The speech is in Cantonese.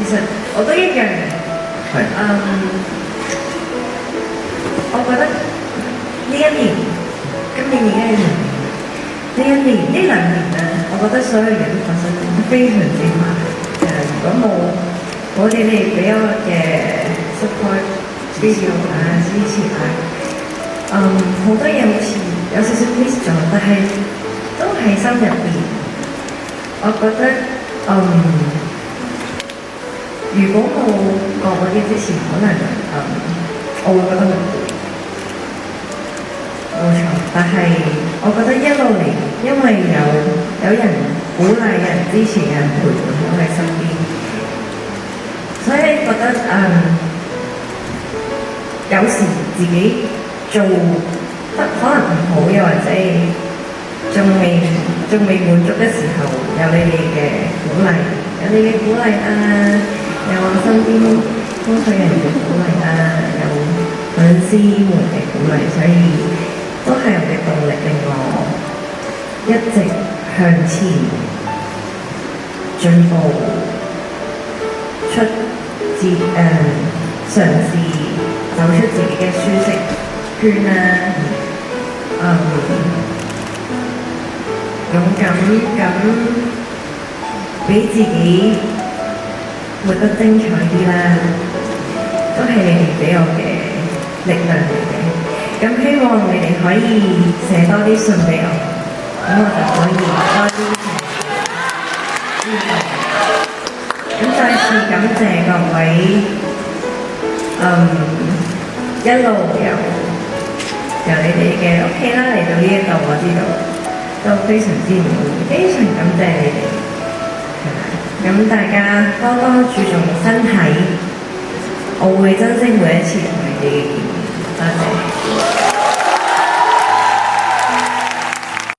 其實我都一樣嘅。係。我覺得呢一年，今年已經係呢兩年啊，我覺得所有嘢都發生得非常之快。如果冇你哋俾我嘅 support、支持啊，好多嘢好似有少少 miss 咗，但係都喺心入邊。我覺得如果冇過嗰啲之前，可能我會覺得好攰。冇錯，但係我覺得一路嚟，因為有人鼓勵、有人支持、有人陪伴我喺身邊，所以覺得有時自己做得可能唔好，又或者仲未滿足嘅時候，有你哋嘅鼓勵，有我身邊工作人員嘅鼓勵啦，有粉絲們嘅鼓勵，所以都係我嘅動力，令我一直向前進步，嘗試走出自己嘅舒適圈啦，勇敢咁俾自己活得精彩啲啦，都係你哋俾我嘅力量嚟嘅。咁希望你哋可以寫多啲信俾我，咁我就可以多啲咁再次感謝各位，一路由你哋嘅屋企啦嚟到呢一度，我知道都非常之唔容易，非常感謝你哋。咁大家多多注重身體，我會珍惜每一次同